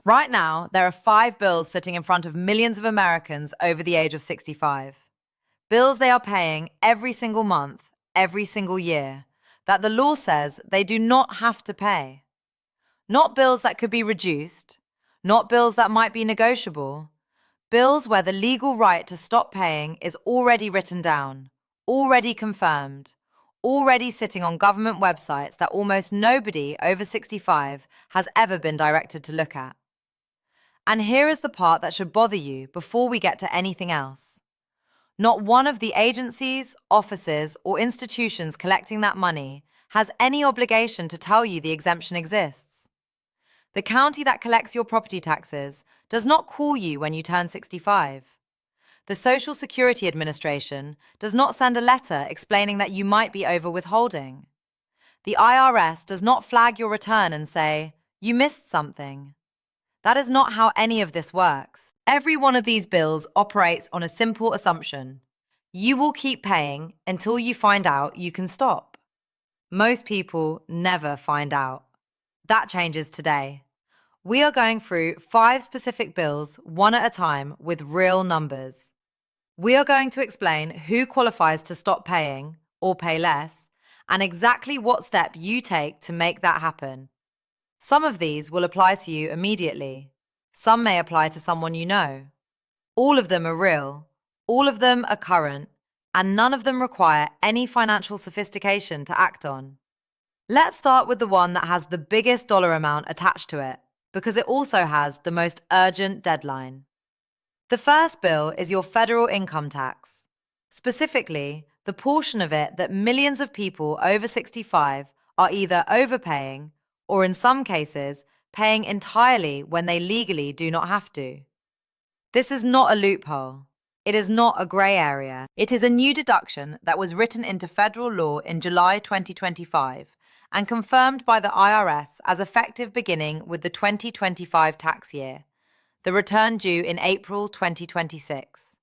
Right now, there are 5 bills sitting in front of millions of Americans over the age of 65. Bills they are paying every single month, every single year, that the law says they do not have to pay. Not bills that could be reduced, not bills that might be negotiable, bills where the legal right to stop paying is already written down, already confirmed, already sitting on government websites that almost nobody over 65 has ever been directed to look at. And here is the part that should bother you before we get to anything else. Not one of the agencies, offices, or institutions collecting that money has any obligation to tell you the exemption exists. The county that collects your property taxes does not call you when you turn 65. The Social Security Administration does not send a letter explaining that you might be over-withholding. The IRS does not flag your return and say, "You missed something." That is not how any of this works. Every one of these bills operates on a simple assumption. You will keep paying until you find out you can stop. Most people never find out. That changes today. We are going through 5 specific bills, one at a time, with real numbers. We are going to explain who qualifies to stop paying or pay less, and exactly what step you take to make that happen. Some of these will apply to you immediately. Some may apply to someone you know. All of them are real, all of them are current, and none of them require any financial sophistication to act on. Let's start with the one that has the biggest dollar amount attached to it, because it also has the most urgent deadline. The first bill is your federal income tax, specifically the portion of it that millions of people over 65 are either overpaying or in some cases, paying entirely when they legally do not have to. This is not a loophole. It is not a grey area. It is a new deduction that was written into federal law in July 2025 and confirmed by the IRS as effective beginning with the 2025 tax year, the return due in April 2026.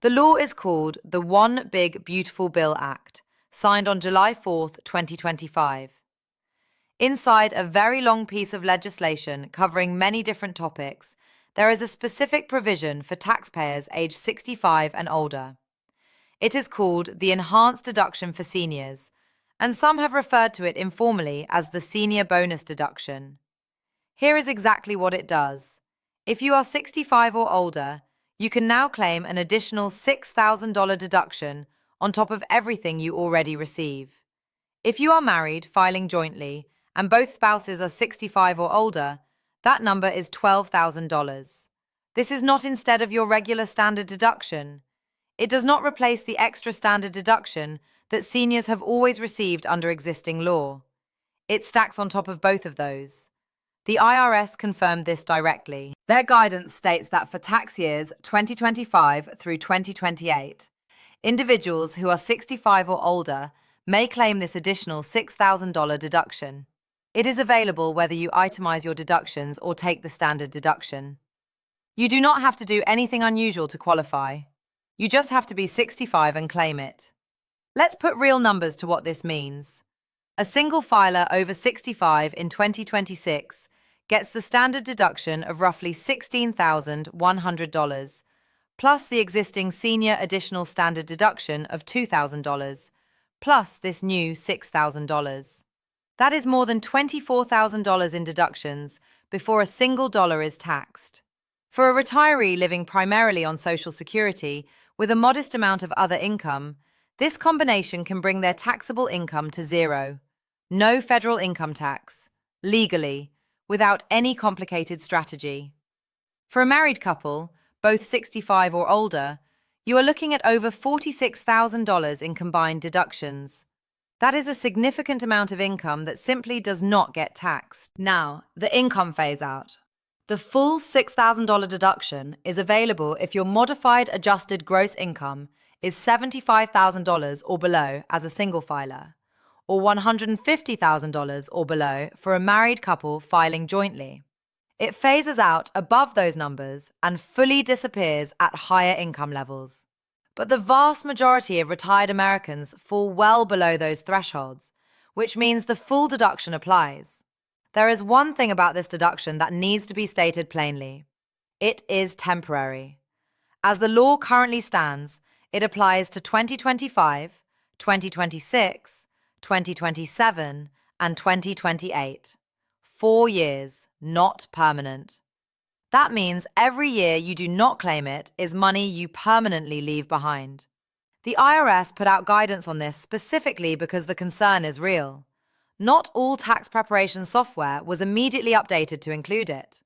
The law is called the One Big Beautiful Bill Act, signed on July 4th, 2025. Inside a very long piece of legislation covering many different topics, there is a specific provision for taxpayers aged 65 and older. It is called the Enhanced Deduction for Seniors, and some have referred to it informally as the Senior Bonus Deduction. Here is exactly what it does. If you are 65 or older, you can now claim an additional $6,000 deduction on top of everything you already receive. If you are married, filing jointly, and both spouses are 65 or older, that number is $12,000. This is not instead of your regular standard deduction. It does not replace the extra standard deduction that seniors have always received under existing law. It stacks on top of both of those. The IRS confirmed this directly. Their guidance states that for tax years 2025 through 2028, individuals who are 65 or older may claim this additional $6,000 deduction. It is available whether you itemize your deductions or take the standard deduction. You do not have to do anything unusual to qualify. You just have to be 65 and claim it. Let's put real numbers to what this means. A single filer over 65 in 2026 gets the standard deduction of roughly $16,100, plus the existing senior additional standard deduction of $2,000, plus this new $6,000. That is more than $24,000 in deductions before a single dollar is taxed. For a retiree living primarily on Social Security with a modest amount of other income, this combination can bring their taxable income to zero. No federal income tax, legally, without any complicated strategy. For a married couple, both 65 or older, you are looking at over $46,000 in combined deductions. That is a significant amount of income that simply does not get taxed. Now, the income phase out. The full $6,000 deduction is available if your modified adjusted gross income is $75,000 or below as a single filer, or $150,000 or below for a married couple filing jointly. It phases out above those numbers and fully disappears at higher income levels. But the vast majority of retired Americans fall well below those thresholds, which means the full deduction applies. There is one thing about this deduction that needs to be stated plainly. It is temporary. As the law currently stands, it applies to 2025, 2026, 2027, and 2028. 4 years, not permanent. That means every year you do not claim it is money you permanently leave behind. The IRS put out guidance on this specifically because the concern is real. Not all tax preparation software was immediately updated to include it.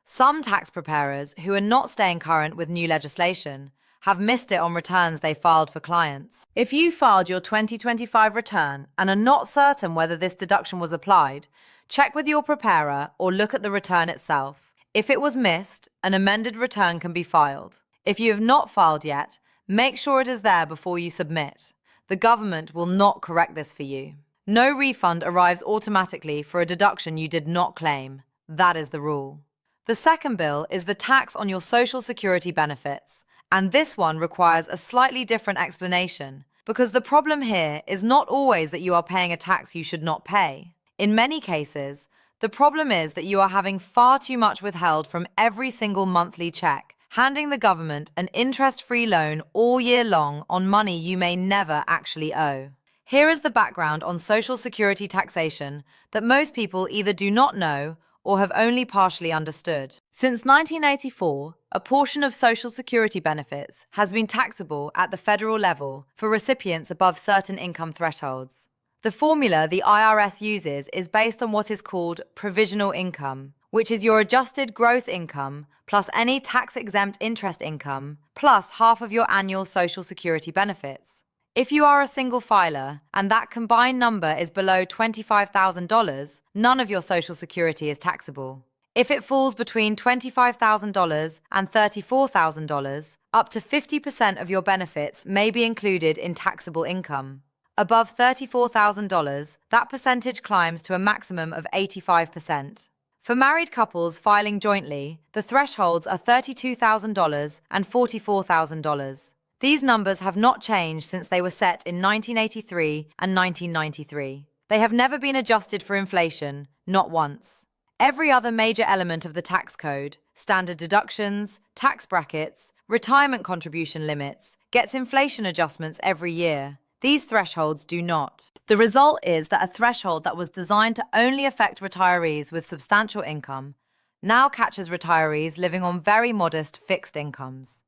Some tax preparers who are not staying current with new legislation have missed it on returns they filed for clients. If you filed your 2025 return and are not certain whether this deduction was applied, check with your preparer or look at the return itself. If it was missed, an amended return can be filed. If you have not filed yet, make sure it is there before you submit. The government will not correct this for you. No refund arrives automatically for a deduction you did not claim. That is the rule. The second bill is the tax on your Social Security benefits, and this one requires a slightly different explanation because the problem here is not always that you are paying a tax you should not pay. In many cases, the problem is that you are having far too much withheld from every single monthly check, handing the government an interest-free loan all year long on money you may never actually owe. Here is the background on Social Security taxation that most people either do not know or have only partially understood. Since 1984, a portion of Social Security benefits has been taxable at the federal level for recipients above certain income thresholds. The formula the IRS uses is based on what is called provisional income, which is your adjusted gross income plus any tax-exempt interest income plus half of your annual Social Security benefits. If you are a single filer and that combined number is below $25,000, none of your Social Security is taxable. If it falls between $25,000 and $34,000, up to 50% of your benefits may be included in taxable income. Above $34,000, that percentage climbs to a maximum of 85%. For married couples filing jointly, the thresholds are $32,000 and $44,000. These numbers have not changed since they were set in 1983 and 1993. They have never been adjusted for inflation, not once. Every other major element of the tax code, standard deductions, tax brackets, retirement contribution limits, gets inflation adjustments every year. These thresholds do not. The result is that a threshold that was designed to only affect retirees with substantial income now catches retirees living on very modest fixed incomes.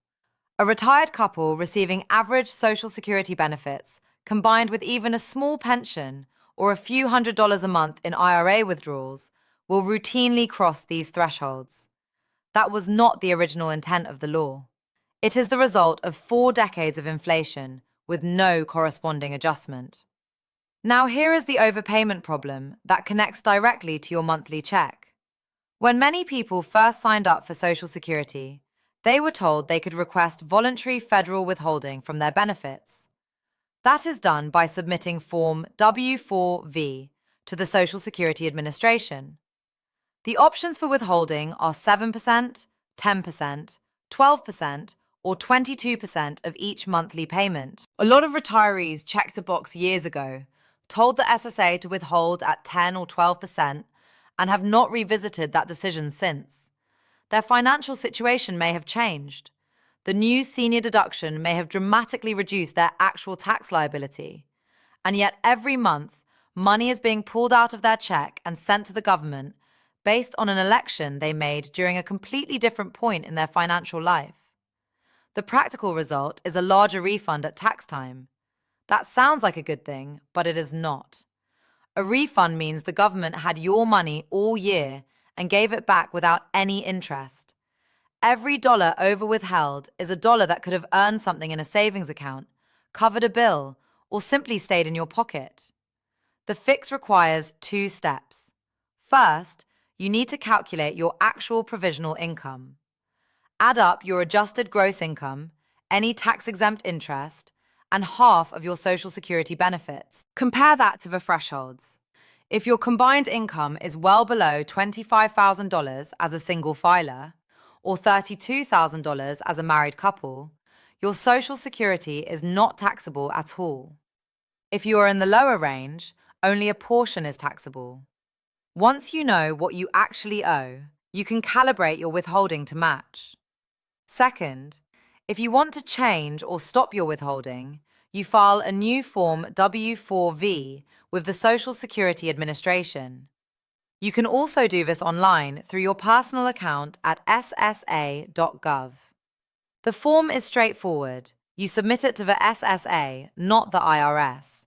A retired couple receiving average Social Security benefits, combined with even a small pension or a few $100s a month in IRA withdrawals, will routinely cross these thresholds. That was not the original intent of the law. It is the result of 4 decades of inflation with no corresponding adjustment. Now here is the overpayment problem that connects directly to your monthly check. When many people first signed up for Social Security, they were told they could request voluntary federal withholding from their benefits. That is done by submitting Form W-4V to the Social Security Administration. The options for withholding are 7%, 10%, 12%, or 22% of each monthly payment. A lot of retirees checked a box years ago, told the SSA to withhold at 10 or 12%, and have not revisited that decision since. Their financial situation may have changed. The new senior deduction may have dramatically reduced their actual tax liability. And yet every month, money is being pulled out of their check and sent to the government based on an election they made during a completely different point in their financial life. The practical result is a larger refund at tax time. That sounds like a good thing, but it is not. A refund means the government had your money all year and gave it back without any interest. Every dollar over withheld is a dollar that could have earned something in a savings account, covered a bill, or simply stayed in your pocket. The fix requires 2 steps. First, you need to calculate your actual provisional income. Add up your adjusted gross income, any tax-exempt interest, and half of your Social Security benefits. Compare that to the thresholds. If your combined income is well below $25,000 as a single filer, or $32,000 as a married couple, your Social Security is not taxable at all. If you are in the lower range, only a portion is taxable. Once you know what you actually owe, you can calibrate your withholding to match. Second, if you want to change or stop your withholding, you file a new Form W-4V with the Social Security Administration. You can also do this online through your personal account at ssa.gov. The form is straightforward. You submit it to the SSA, not the IRS.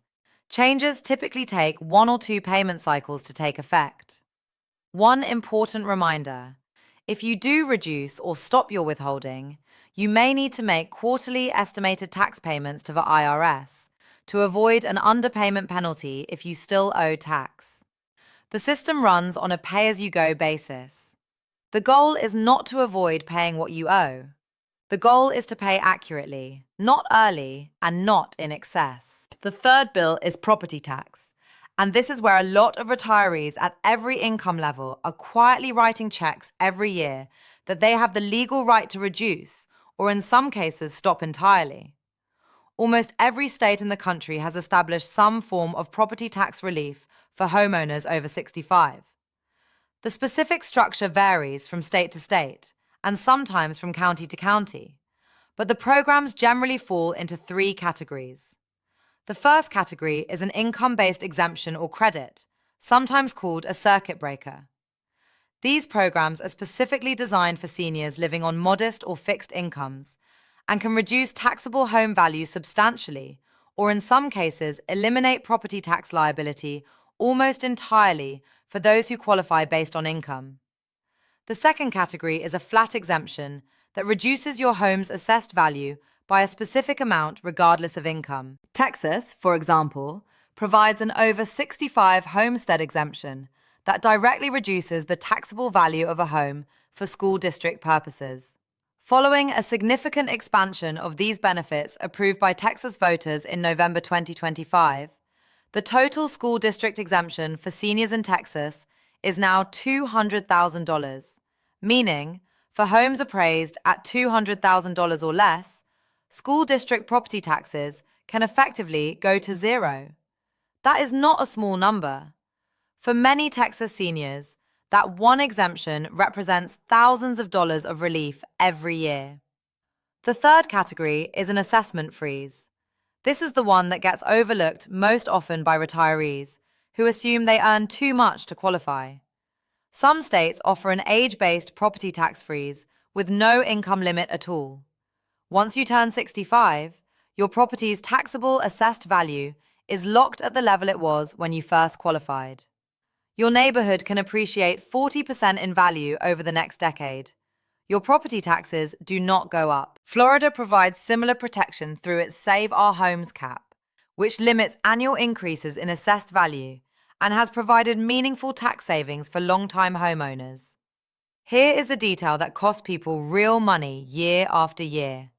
Changes typically take 1 or 2 payment cycles to take effect. One important reminder: if you do reduce or stop your withholding, you may need to make quarterly estimated tax payments to the IRS to avoid an underpayment penalty if you still owe tax. The system runs on a pay-as-you-go basis. The goal is not to avoid paying what you owe. The goal is to pay accurately, not early, and not in excess. The third bill is property tax, and this is where a lot of retirees at every income level are quietly writing checks every year that they have the legal right to reduce, or in some cases stop entirely. Almost every state in the country has established some form of property tax relief for homeowners over 65. The specific structure varies from state to state, and sometimes from county to county, but the programs generally fall into 3 categories. The first category is an income-based exemption or credit, sometimes called a circuit breaker. These programs are specifically designed for seniors living on modest or fixed incomes and can reduce taxable home value substantially, or in some cases eliminate property tax liability almost entirely for those who qualify based on income. The second category is a flat exemption that reduces your home's assessed value by a specific amount regardless of income. Texas, for example, provides an over 65 homestead exemption that directly reduces the taxable value of a home for school district purposes. Following a significant expansion of these benefits approved by Texas voters in November 2025, the total school district exemption for seniors in Texas is now $200,000, meaning for homes appraised at $200,000 or less, school district property taxes can effectively go to zero. That is not a small number. For many Texas seniors, that one exemption represents thousands of dollars of relief every year. The third category is an assessment freeze. This is the one that gets overlooked most often by retirees, who assume they earn too much to qualify. Some states offer an age-based property tax freeze with no income limit at all. Once you turn 65, your property's taxable assessed value is locked at the level it was when you first qualified. Your neighborhood can appreciate 40% in value over the next decade. Your property taxes do not go up. Florida provides similar protection through its Save Our Homes cap, which limits annual increases in assessed value and has provided meaningful tax savings for long-time homeowners. Here is the detail that costs people real money year after year.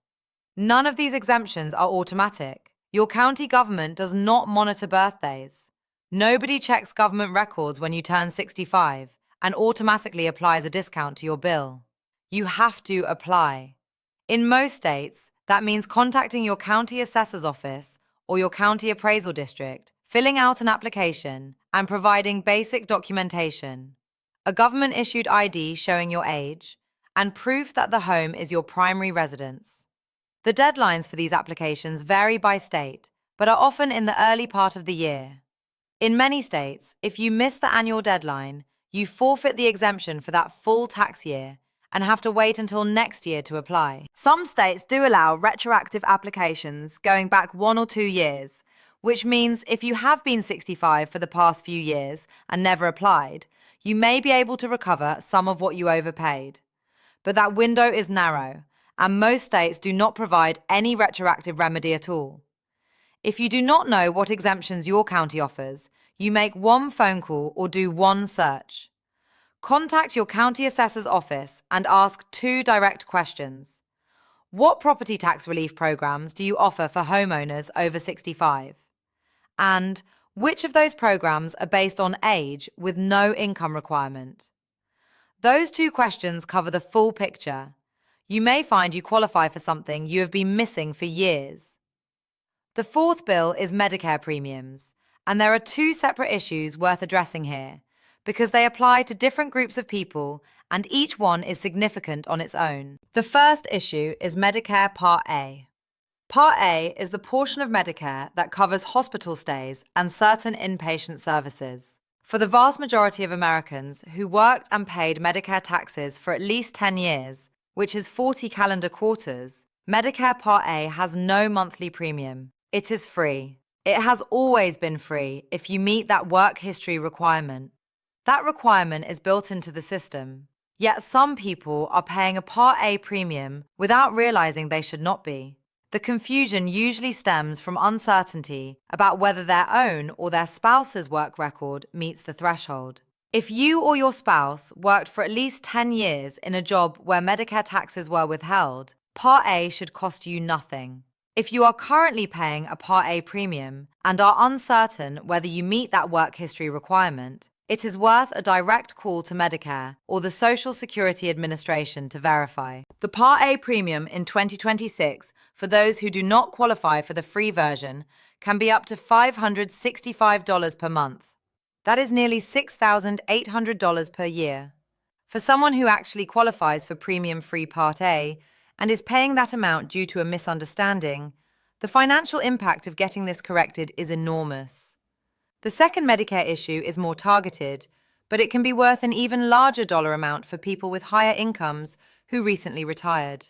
None of these exemptions are automatic. Your county government does not monitor birthdays. Nobody checks government records when you turn 65 and automatically applies a discount to your bill. You have to apply. In most states, that means contacting your county assessor's office or your county appraisal district, filling out an application, and providing basic documentation, a government-issued ID showing your age, and proof that the home is your primary residence. The deadlines for these applications vary by state, but are often in the early part of the year. In many states, if you miss the annual deadline, you forfeit the exemption for that full tax year and have to wait until next year to apply. Some states do allow retroactive applications going back 1 or 2 years, which means if you have been 65 for the past few years and never applied, you may be able to recover some of what you overpaid. But that window is narrow, and most states do not provide any retroactive remedy at all. If you do not know what exemptions your county offers, you make one phone call or do one search. Contact your county assessor's office and ask 2 direct questions. What property tax relief programs do you offer for homeowners over 65? And which of those programs are based on age with no income requirement? Those 2 questions cover the full picture. You may find you qualify for something you have been missing for years. The fourth bill is Medicare premiums, and there are 2 separate issues worth addressing here, because they apply to different groups of people and each one is significant on its own. The first issue is Medicare Part A. Part A is the portion of Medicare that covers hospital stays and certain inpatient services. For the vast majority of Americans who worked and paid Medicare taxes for at least 10 years, which is 40 calendar quarters, Medicare Part A has no monthly premium. It is free. It has always been free if you meet that work history requirement. That requirement is built into the system. Yet some people are paying a Part A premium without realizing they should not be. The confusion usually stems from uncertainty about whether their own or their spouse's work record meets the threshold. If you or your spouse worked for at least 10 years in a job where Medicare taxes were withheld, Part A should cost you nothing. If you are currently paying a Part A premium and are uncertain whether you meet that work history requirement, it is worth a direct call to Medicare or the Social Security Administration to verify. The Part A premium in 2026 for those who do not qualify for the free version can be up to $565 per month. That is nearly $6,800 per year. For someone who actually qualifies for premium-free Part A and is paying that amount due to a misunderstanding, the financial impact of getting this corrected is enormous. The second Medicare issue is more targeted, but it can be worth an even larger dollar amount for people with higher incomes who recently retired.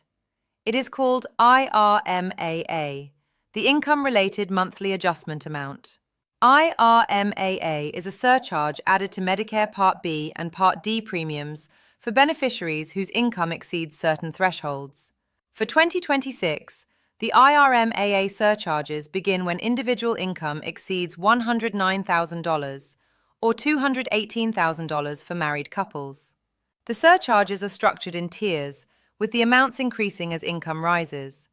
It is called IRMAA, the Income-Related Monthly Adjustment Amount. IRMAA is a surcharge added to Medicare Part B and Part D premiums for beneficiaries whose income exceeds certain thresholds. For 2026, the IRMAA surcharges begin when individual income exceeds $109,000 or $218,000 for married couples. The surcharges are structured in tiers, with the amounts increasing as income rises.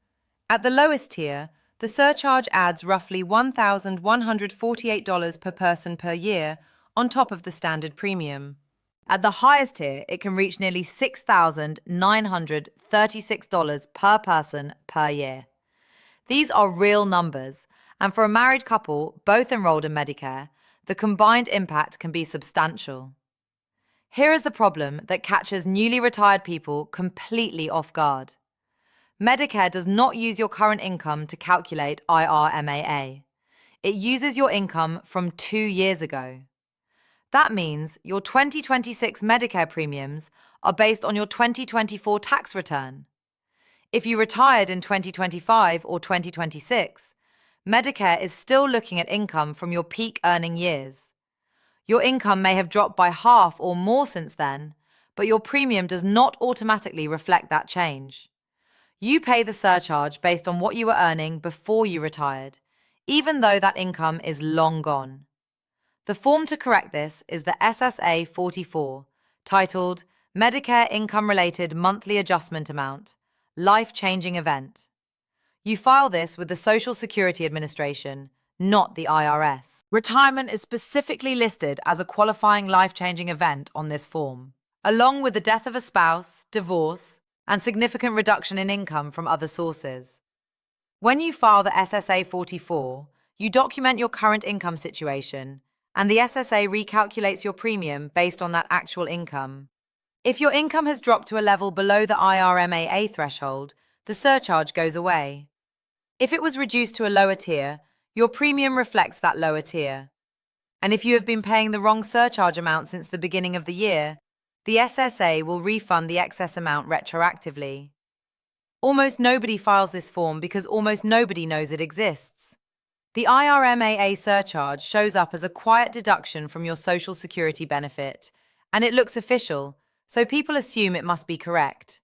At the lowest tier, the surcharge adds roughly $1,148 per person per year on top of the standard premium. At the highest tier, it can reach nearly $6,936 per person per year. These are real numbers, and for a married couple, both enrolled in Medicare, the combined impact can be substantial. Here is the problem that catches newly retired people completely off guard. Medicare does not use your current income to calculate IRMAA. It uses your income from 2 years ago. That means your 2026 Medicare premiums are based on your 2024 tax return. If you retired in 2025 or 2026, Medicare is still looking at income from your peak earning years. Your income may have dropped by half or more since then, but your premium does not automatically reflect that change. You pay the surcharge based on what you were earning before you retired, even though that income is long gone. The form to correct this is the SSA 44, titled Medicare Income-Related Monthly Adjustment Amount, Life-Changing Event. You file this with the Social Security Administration, not the IRS. Retirement is specifically listed as a qualifying life-changing event on this form, along with the death of a spouse, divorce, and significant reduction in income from other sources. When you file the SSA 44, you document your current income situation, and the SSA recalculates your premium based on that actual income. If your income has dropped to a level below the IRMAA threshold, the surcharge goes away. If it was reduced to a lower tier, your premium reflects that lower tier. And if you have been paying the wrong surcharge amount since the beginning of the year, the SSA will refund the excess amount retroactively. Almost nobody files this form because almost nobody knows it exists. The IRMAA surcharge shows up as a quiet deduction from your Social Security benefit, and it looks official, so people assume it must be correct.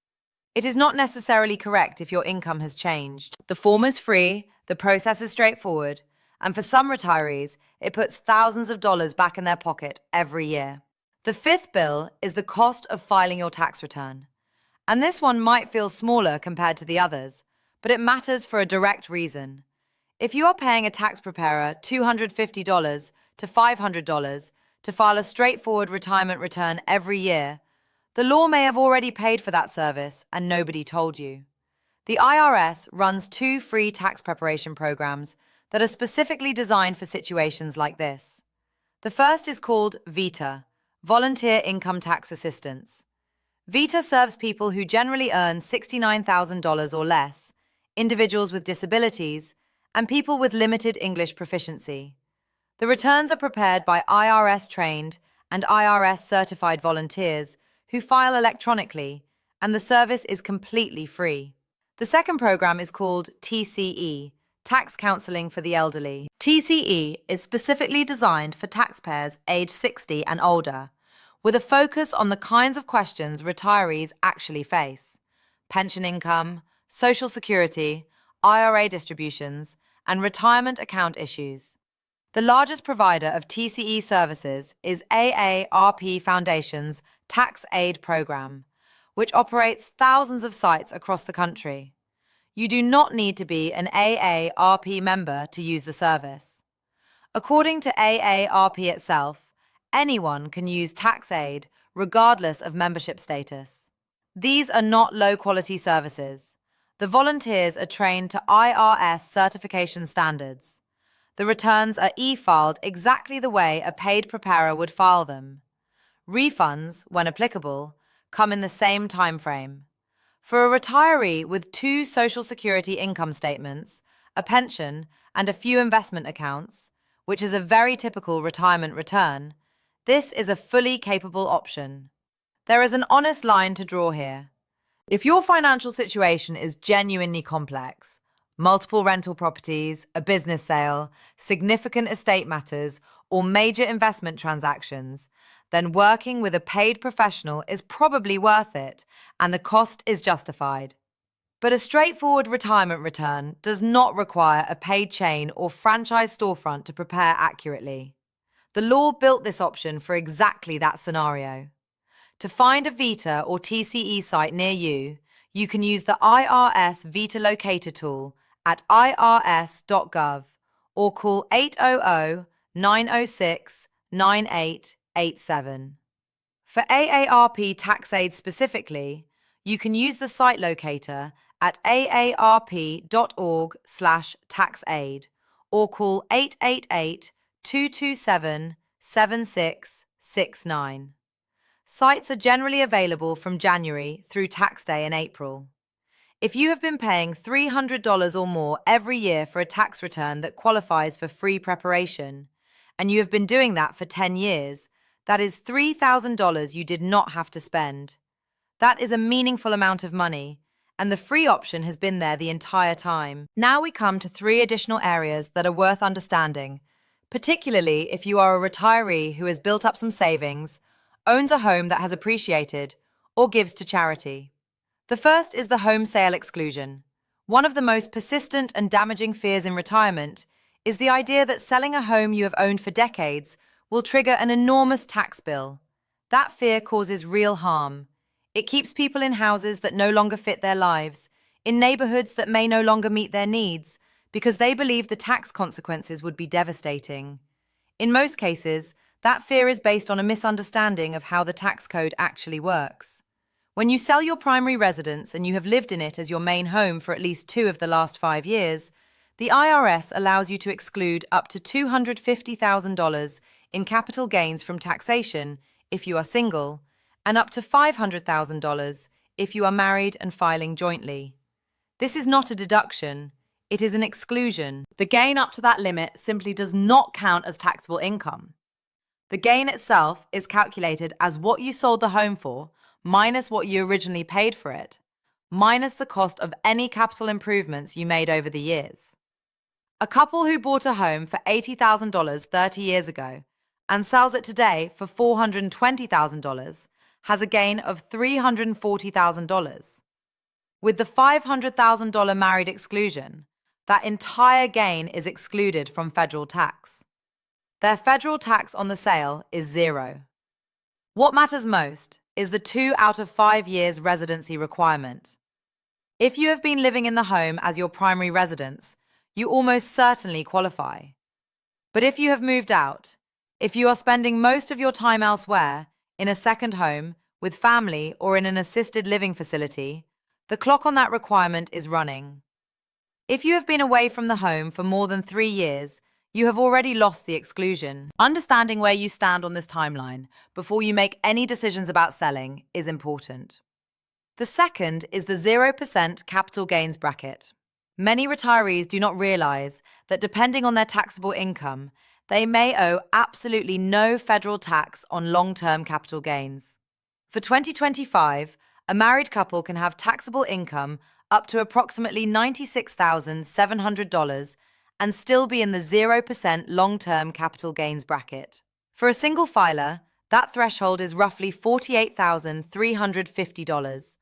It is not necessarily correct if your income has changed. The form is free, the process is straightforward, and for some retirees, it puts thousands of dollars back in their pocket every year. The fifth bill is the cost of filing your tax return. And this one might feel smaller compared to the others, but it matters for a direct reason. If you are paying a tax preparer $250 to $500 to file a straightforward retirement return every year, the law may have already paid for that service and nobody told you. The IRS runs 2 free tax preparation programs that are specifically designed for situations like this. The first is called VITA, Volunteer Income Tax Assistance. VITA serves people who generally earn $69,000 or less, individuals with disabilities, and people with limited English proficiency. The returns are prepared by IRS-trained and IRS-certified volunteers who file electronically, and the service is completely free. The second program is called TCE, Tax Counseling for the Elderly. TCE is specifically designed for taxpayers aged 60 and older, with a focus on the kinds of questions retirees actually face: pension income, Social Security, IRA distributions, and retirement account issues. The largest provider of TCE services is AARP Foundation's Tax Aid Program, which operates thousands of sites across the country. You do not need to be an AARP member to use the service. According to AARP itself, anyone can use tax aid regardless of membership status. These are not low-quality services. The volunteers are trained to IRS certification standards. The returns are e-filed exactly the way a paid preparer would file them. Refunds, when applicable, come in the same time frame. For a retiree with 2 Social Security income statements, a pension, and a few investment accounts, which is a very typical retirement return, this is a fully capable option. There is an honest line to draw here. If your financial situation is genuinely complex, multiple rental properties, a business sale, significant estate matters, or major investment transactions, then working with a paid professional is probably worth it, and the cost is justified. But a straightforward retirement return does not require a paid chain or franchise storefront to prepare accurately. The law built this option for exactly that scenario. To find a VITA or TCE site near you, you can use the IRS VITA Locator tool at irs.gov or call 800-906-9887. For AARP tax aid specifically, you can use the site locator at aarp.org/taxaid or call 888-227-7669. Sites are generally available from January through tax day in April. If you have been paying $300 or more every year for a tax return that qualifies for free preparation, and you have been doing that for 10 years, that is $3,000 you did not have to spend. That is a meaningful amount of money, and the free option has been there the entire time. Now we come to 3 additional areas that are worth understanding, particularly if you are a retiree who has built up some savings, owns a home that has appreciated, or gives to charity. The first is the home sale exclusion. One of the most persistent and damaging fears in retirement is the idea that selling a home you have owned for decades will trigger an enormous tax bill. That fear causes real harm. It keeps people in houses that no longer fit their lives, in neighborhoods that may no longer meet their needs, because they believe the tax consequences would be devastating. In most cases, that fear is based on a misunderstanding of how the tax code actually works. When you sell your primary residence and you have lived in it as your main home for at least 2 of the last 5 years, the IRS allows you to exclude up to $250,000 in capital gains from taxation if you are single, and up to $500,000 if you are married and filing jointly. This is not a deduction, it is an exclusion. The gain up to that limit simply does not count as taxable income. The gain itself is calculated as what you sold the home for, minus what you originally paid for it, minus the cost of any capital improvements you made over the years. A couple who bought a home for $80,000 30 years ago and sells it today for $420,000 has a gain of $340,000. With the $500,000 married exclusion, that entire gain is excluded from federal tax. Their federal tax on the sale is 0. What matters most is the 2 out of 5 years residency requirement. If you have been living in the home as your primary residence, you almost certainly qualify. But if you have moved out, if you are spending most of your time elsewhere, in a second home, with family, or in an assisted living facility, the clock on that requirement is running. If you have been away from the home for more than 3 years, you have already lost the exclusion. Understanding where you stand on this timeline before you make any decisions about selling is important. The second is the 0% capital gains bracket. Many retirees do not realize that depending on their taxable income, they may owe absolutely no federal tax on long-term capital gains. For 2025, a married couple can have taxable income up to approximately $96,700 and still be in the 0% long-term capital gains bracket. For a single filer, that threshold is roughly $48,350.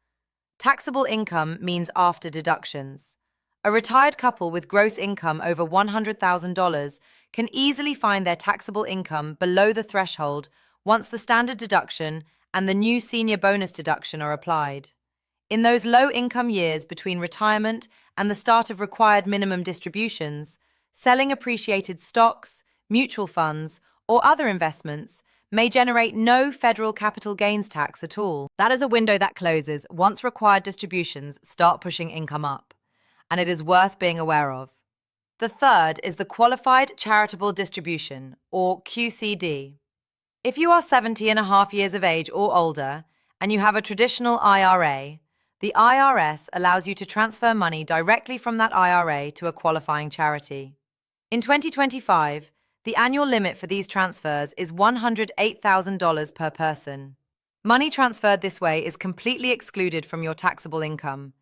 Taxable income means after deductions. A retired couple with gross income over $100,000 can easily find their taxable income below the threshold once the standard deduction and the new senior bonus deduction are applied. In those low-income years between retirement and the start of required minimum distributions, selling appreciated stocks, mutual funds, or other investments may generate no federal capital gains tax at all. That is a window that closes once required distributions start pushing income up, and it is worth being aware of. The third is the Qualified Charitable Distribution, or QCD. If you are 70 and a half years of age or older, and you have a traditional IRA, the IRS allows you to transfer money directly from that IRA to a qualifying charity. In 2025, the annual limit for these transfers is $108,000 per person. Money transferred this way is completely excluded from your taxable income.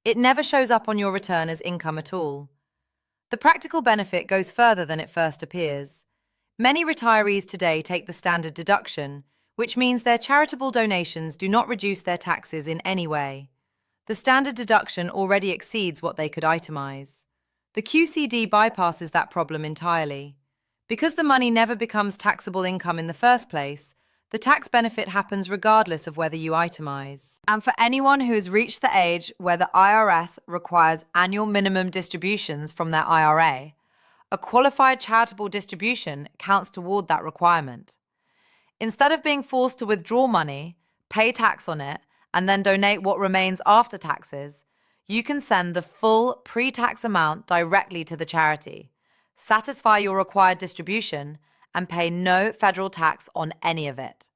It never shows up on your return as income at all. The practical benefit goes further than it first appears. Many retirees today take the standard deduction, which means their charitable donations do not reduce their taxes in any way. The standard deduction already exceeds what they could itemize. The QCD bypasses that problem entirely. Because the money never becomes taxable income in the first place, the tax benefit happens regardless of whether you itemize. And for anyone who has reached the age where the IRS requires annual minimum distributions from their IRA, a qualified charitable distribution counts toward that requirement. Instead of being forced to withdraw money, pay tax on it, and then donate what remains after taxes, you can send the full pre-tax amount directly to the charity, satisfy your required distribution, and pay no federal tax on any of it.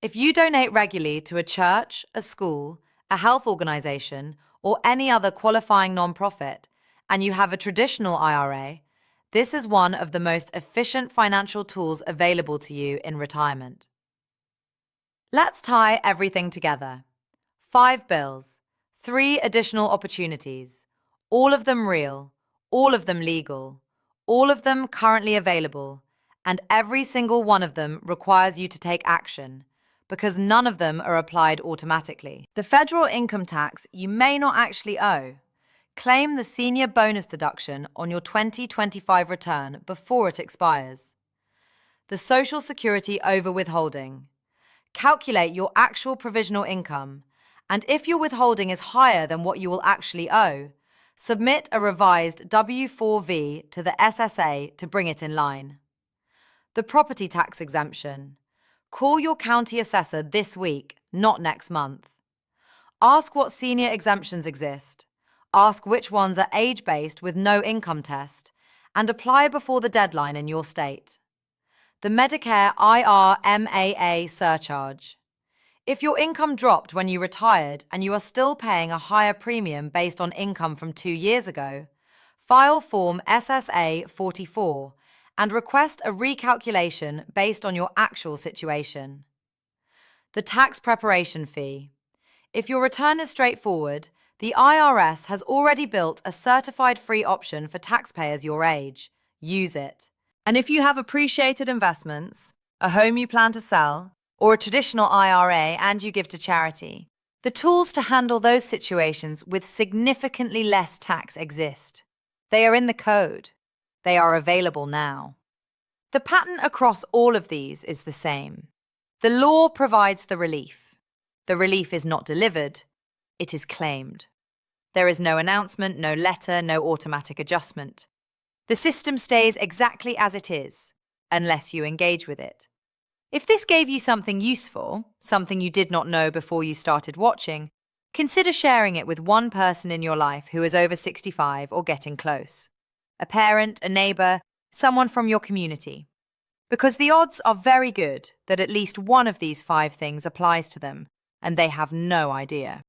If you donate regularly to a church, a school, a health organization, or any other qualifying nonprofit, and you have a traditional IRA, this is one of the most efficient financial tools available to you in retirement. Let's tie everything together. 5 bills, 3 additional opportunities, all of them real, all of them legal, all of them currently available, and every single one of them requires you to take action, because none of them are applied automatically. The federal income tax you may not actually owe. Claim the senior bonus deduction on your 2025 return before it expires. The Social Security over-withholding. Calculate your actual provisional income, and if your withholding is higher than what you will actually owe, submit a revised W-4V to the SSA to bring it in line. The property tax exemption. Call your county assessor this week, not next month. Ask what senior exemptions exist. Ask which ones are age-based with no income test, and apply before the deadline in your state. The Medicare IRMAA surcharge. If your income dropped when you retired and you are still paying a higher premium based on income from 2 years ago, file Form SSA 44 and request a recalculation based on your actual situation. The tax preparation fee. If your return is straightforward, the IRS has already built a certified free option for taxpayers your age. Use it. And if you have appreciated investments, a home you plan to sell, or a traditional IRA and you give to charity, the tools to handle those situations with significantly less tax exist. They are in the code. They are available now. The pattern across all of these is the same. The law provides the relief. The relief is not delivered, it is claimed. There is no announcement, no letter, no automatic adjustment. The system stays exactly as it is, unless you engage with it. If this gave you something useful, something you did not know before you started watching, consider sharing it with one person in your life who is over 65 or getting close. A parent, a neighbor, Someone from your community. Because the odds are very good that at least one of these 5 things applies to them, and they have no idea.